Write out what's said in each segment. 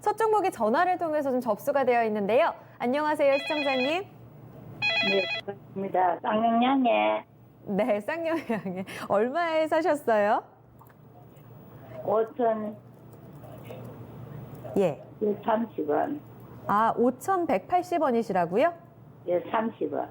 첫 종목이 전화를 통해서 좀 접수가 되어 있는데요. 안녕하세요, 시청자님. 네, 반갑습니다. 쌍용량에 네, 쌍용양에 얼마에 사셨어요? 5,130원. 예. 5,180원이시라고요? 예, 30원.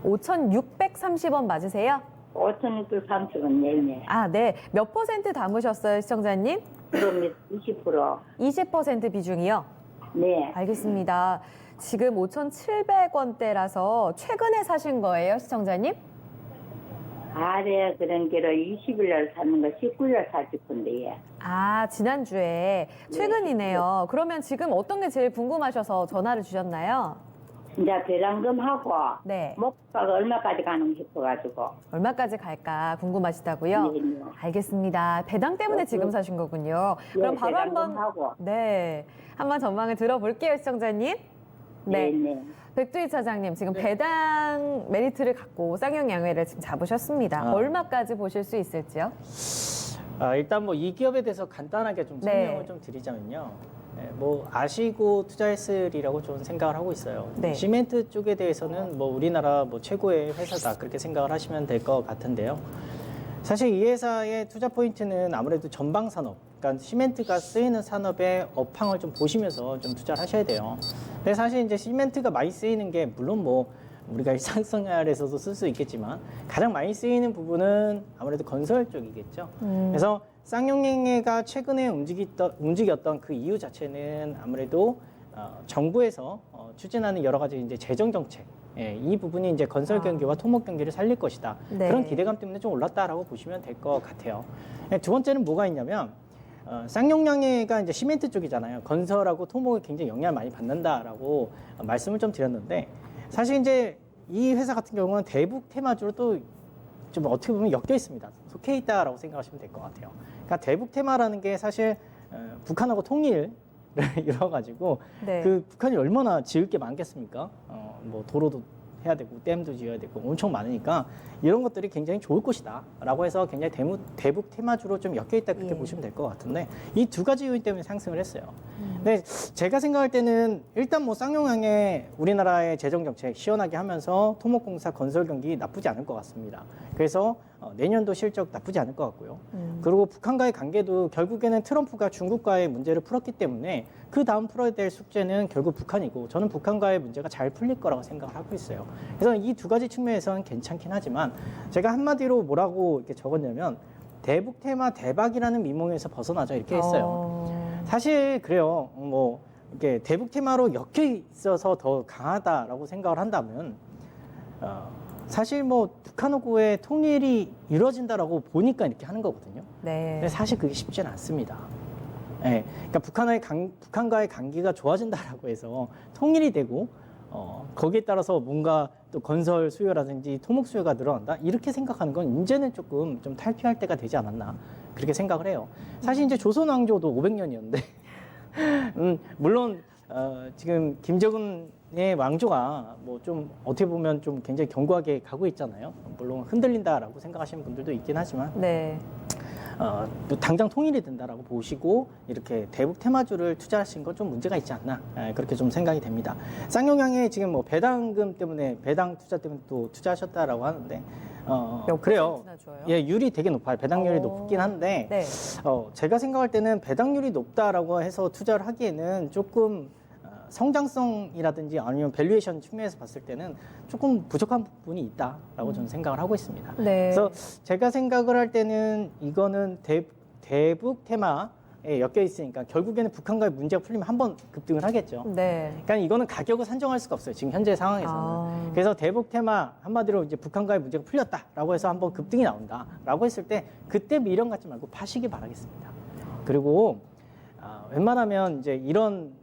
5,630원 맞으세요? 5,630원, 네. 네. 몇 퍼센트 담으셨어요, 시청자님? 그럼 20%. 20% 비중이요? 네. 알겠습니다. 지금 5,700원대라서 최근에 사신 거예요, 시청자님? 아래 그런 게로 20일 날 사는 거 19일 날 사실 건데, 예. 지난주에 최근이네요. 그러면 지금 어떤 게 제일 궁금하셔서 전화를 주셨나요? 이제 배당금하고 네. 목가가 얼마까지 가는 싶어가지고. 얼마까지 갈까 궁금하시다고요? 네, 네. 알겠습니다. 배당 때문에 지금 사신 거군요. 그럼 바로 한번 한번 전망을 들어볼게요, 시청자님. 네, 네. 백두희 차장님, 지금 배당 메리트를 갖고 쌍용양회를 지금 잡으셨습니다. 얼마까지 보실 수 있을지요? 일단 뭐 이 기업에 대해서 간단하게 좀 설명을 좀 드리자면요. 뭐 아시고 투자했으리라고 저는 생각을 하고 있어요. 네. 시멘트 쪽에 대해서는 뭐 우리나라 뭐 최고의 회사다 그렇게 생각을 하시면 될 것 같은데요. 사실 이 회사의 투자 포인트는 아무래도 전방 산업, 그러니까 시멘트가 쓰이는 산업의 업황을 좀 보시면서 좀 투자를 하셔야 돼요. 근데 사실 이제 시멘트가 많이 쓰이는 게 물론 뭐 우리가 일상생활에서도 쓸 수 있겠지만 가장 많이 쓰이는 부분은 아무래도 건설 쪽이겠죠. 그래서 쌍용양회가 최근에 움직였던 그 이유 자체는 아무래도 정부에서 추진하는 여러 가지 이제 재정 정책, 이 부분이 이제 건설 경기와 토목 경기를 살릴 것이다. 네. 그런 기대감 때문에 좀 올랐다라고 보시면 될 것 같아요. 두 번째는 뭐가 있냐면 쌍용양회가 이제 시멘트 쪽이잖아요. 건설하고 토목에 굉장히 영향을 많이 받는다라고 말씀을 좀 드렸는데 사실 이제 이 회사 같은 경우는 대북 테마주로 또 좀 어떻게 보면 엮여 있습니다. 속해 있다라고 생각하시면 될 것 같아요. 그러니까 대북 테마라는 게 사실 북한하고 통일을 이뤄가지고 네. 그 북한이 얼마나 지을 게 많겠습니까? 뭐 도로도 해야 되고 댐도 지어야 되고 엄청 많으니까 이런 것들이 굉장히 좋을 것이다라고 해서 굉장히 대북 테마주로 좀 엮여 있다 그렇게 보시면 될 것 같은데 이 두 가지 요인 때문에 상승을 했어요. 근데 제가 생각할 때는 일단 뭐 쌍용양의 우리나라의 재정 정책 시원하게 하면서 토목공사 건설 경기 나쁘지 않을 것 같습니다. 그래서 내년도 실적 나쁘지 않을 것 같고요. 그리고 북한과의 관계도 결국에는 트럼프가 중국과의 문제를 풀었기 때문에 그 다음 풀어야 될 숙제는 결국 북한이고 저는 북한과의 문제가 잘 풀릴 거라고 생각을 하고 있어요. 그래서 이 두 가지 측면에서는 괜찮긴 하지만 제가 한마디로 뭐라고 이렇게 적었냐면 대북 테마 대박이라는 미몽에서 벗어나자 이렇게 했어요. 사실 그래요. 뭐 이렇게 대북 테마로 엮여 있어서 더 강하다라고 생각을 한다면 사실 뭐 북한하고의 통일이 이루어진다라고 보니까 이렇게 하는 거거든요. 네. 근데 사실 그게 쉽지는 않습니다. 예, 그러니까 북한과의 관계가 좋아진다라고 해서 통일이 되고 거기에 따라서 뭔가 또 건설 수요라든지 토목 수요가 늘어난다 이렇게 생각하는 건 이제는 조금 좀 탈피할 때가 되지 않았나 그렇게 생각을 해요. 사실 이제 조선 왕조도 500년이었는데 물론 지금 김정은의 왕조가 뭐 좀 어떻게 보면 좀 굉장히 견고하게 가고 있잖아요. 물론 흔들린다라고 생각하시는 분들도 있긴 하지만 네. 당장 통일이 된다라고 보시고 이렇게 대북 테마주를 투자하신 건 좀 문제가 있지 않나 그렇게 좀 생각이 됩니다. 쌍용양에 지금 뭐 배당금 때문에 배당 투자 때문에 또 투자하셨다라고 하는데 그래요. 줘요? 예, 율이 되게 높아요. 배당률이 높긴 한데 네. 제가 생각할 때는 배당률이 높다라고 해서 투자를 하기에는 조금 성장성이라든지 아니면 밸류에이션 측면에서 봤을 때는 조금 부족한 부분이 있다라고 저는 생각을 하고 있습니다. 네. 그래서 제가 생각을 할 때는 이거는 대북 테마에 엮여 있으니까 결국에는 북한과의 문제가 풀리면 한번 급등을 하겠죠. 네. 그러니까 이거는 가격을 산정할 수가 없어요. 지금 현재 상황에서는. 그래서 대북 테마 한마디로 이제 북한과의 문제가 풀렸다라고 해서 한번 급등이 나온다라고 했을 때 그때 미련 갖지 말고 파시기 바라겠습니다. 그리고 웬만하면 이제 이런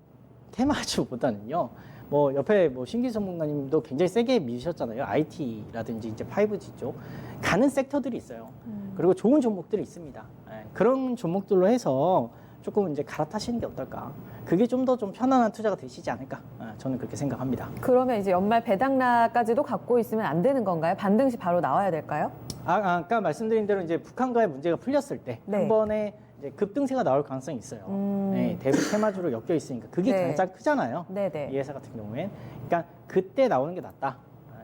테마주보다는요. 뭐 옆에 뭐 신기 전문가님도 굉장히 세게 미셨잖아요. IT라든지 이제 5G 쪽 가는 섹터들이 있어요. 그리고 좋은 종목들이 있습니다. 그런 종목들로 해서 조금 이제 갈아타시는 게 어떨까? 그게 좀 더 좀 편안한 투자가 되시지 않을까? 저는 그렇게 생각합니다. 그러면 이제 연말 배당락까지도 갖고 있으면 안 되는 건가요? 반등시 바로 나와야 될까요? 아까 말씀드린 대로 이제 북한과의 문제가 풀렸을 때 한 네. 번에 이제 급등세가 나올 가능성이 있어요. 네, 대북 테마주로 엮여 있으니까 그게 네. 가장 크잖아요. 네네. 이 회사 같은 경우엔. 그러니까 그때 나오는 게 낫다.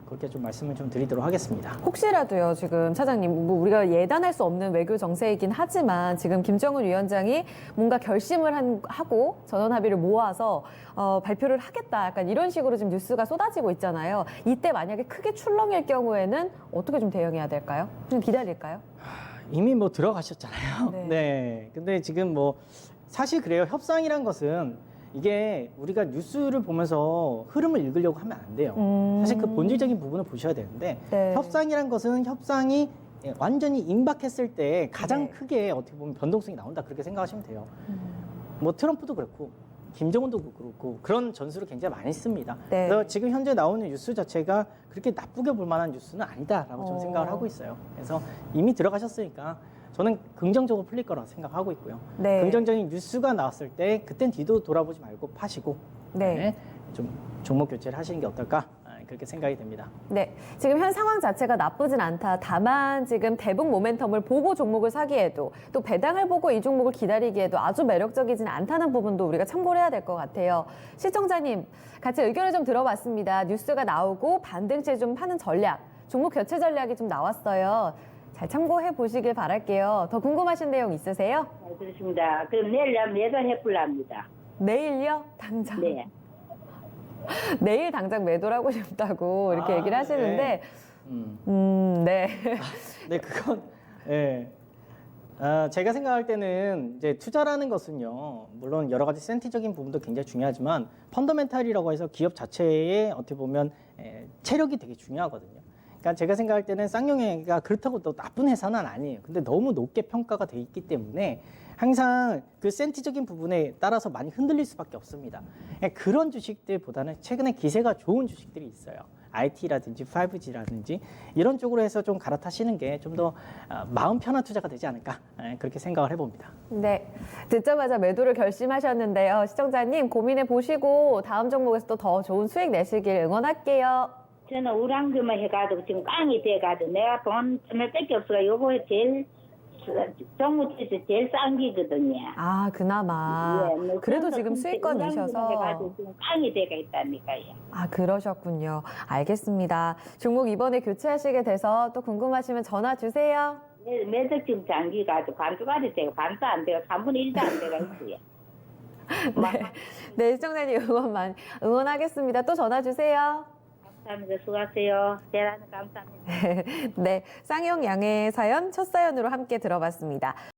그렇게 좀 말씀을 좀 드리도록 하겠습니다. 혹시라도요, 지금 차장님, 뭐 우리가 예단할 수 없는 외교 정세이긴 하지만 지금 김정은 위원장이 뭔가 결심을 하고 전원 합의를 모아서 발표를 하겠다, 약간 이런 식으로 지금 뉴스가 쏟아지고 있잖아요. 이때 만약에 크게 출렁일 경우에는 어떻게 좀 대응해야 될까요? 좀 기다릴까요? 이미 뭐 들어가셨잖아요. 네. 네. 근데 지금 뭐 사실 그래요. 협상이란 것은 이게 우리가 뉴스를 보면서 흐름을 읽으려고 하면 안 돼요. 사실 그 본질적인 부분을 보셔야 되는데 네. 협상이란 것은 협상이 완전히 임박했을 때 가장 네. 크게 어떻게 보면 변동성이 나온다 그렇게 생각하시면 돼요. 뭐 트럼프도 그렇고 김정은도 그렇고 그런 전술을 굉장히 많이 씁니다. 네. 그래서 지금 현재 나오는 뉴스 자체가 그렇게 나쁘게 볼 만한 뉴스는 아니다라고 저는 생각을 하고 있어요. 그래서 이미 들어가셨으니까 저는 긍정적으로 풀릴 거라고 생각하고 있고요. 네. 긍정적인 뉴스가 나왔을 때 그땐 뒤도 돌아보지 말고 파시고 네. 좀 종목 교체를 하시는 게 어떨까 그렇게 생각이 됩니다. 네, 지금 현 상황 자체가 나쁘진 않다. 다만 지금 대북 모멘텀을 보고 종목을 사기에도 또 배당을 보고 이 종목을 기다리기에도 아주 매력적이진 않다는 부분도 우리가 참고를 해야 될 것 같아요. 시청자님, 같이 의견을 좀 들어봤습니다. 뉴스가 나오고 반등세 좀 파는 전략, 종목 교체 전략이 좀 나왔어요. 잘 참고해 보시길 바랄게요. 더 궁금하신 내용 있으세요? 잘 들었습니다. 그럼 내일 매도해 볼랍니다. 내일요? 당장. 네. 내일 당장 매도를 하고 싶다고 이렇게 얘기를 하시는데, 네. 네, 그건, 예. 제가 생각할 때는 이제 투자라는 것은요, 물론 여러 가지 센티적인 부분도 굉장히 중요하지만 펀더멘탈이라고 해서 기업 자체의 어떻게 보면 체력이 되게 중요하거든요. 그러니까 제가 생각할 때는 쌍용회가 그렇다고 또 나쁜 회사는 아니에요. 근데 너무 높게 평가가 돼 있기 때문에 항상 그 센티적인 부분에 따라서 많이 흔들릴 수밖에 없습니다. 그런 주식들보다는 최근에 기세가 좋은 주식들이 있어요. IT라든지 5G라든지 이런 쪽으로 해서 좀 갈아타시는 게 좀 더 마음 편한 투자가 되지 않을까 그렇게 생각을 해봅니다. 네, 듣자마자 매도를 결심하셨는데요. 시청자님 고민해 보시고 다음 종목에서 또 더 좋은 수익 내시길 응원할게요. 저는 우량주만 해가지고 지금 깡이 돼가지고 내가 돈 몇 밖에 없어가 요거 제일 종목에서 제일 싼 기거든요. 아, 그나마. 예, 뭐 그래도 그래서 지금 근데 수익권이셔서. 우량주만 해가지고 지금 깡이 돼가 있다니까요. 아, 그러셨군요. 알겠습니다. 종목 이번에 교체하시게 돼서 또 궁금하시면 전화 주세요. 매덕 지금 장기가 아주 반주까지 되고 반도 안 되고 3분의 1도 안 되가 있어요. 네, 네, 시청자님 응원하겠습니다. 또 전화 주세요. 감사합니다. 수고하세요. 대단히 감사합니다. 네, 쌍용 양의 사연 첫 사연으로 함께 들어봤습니다.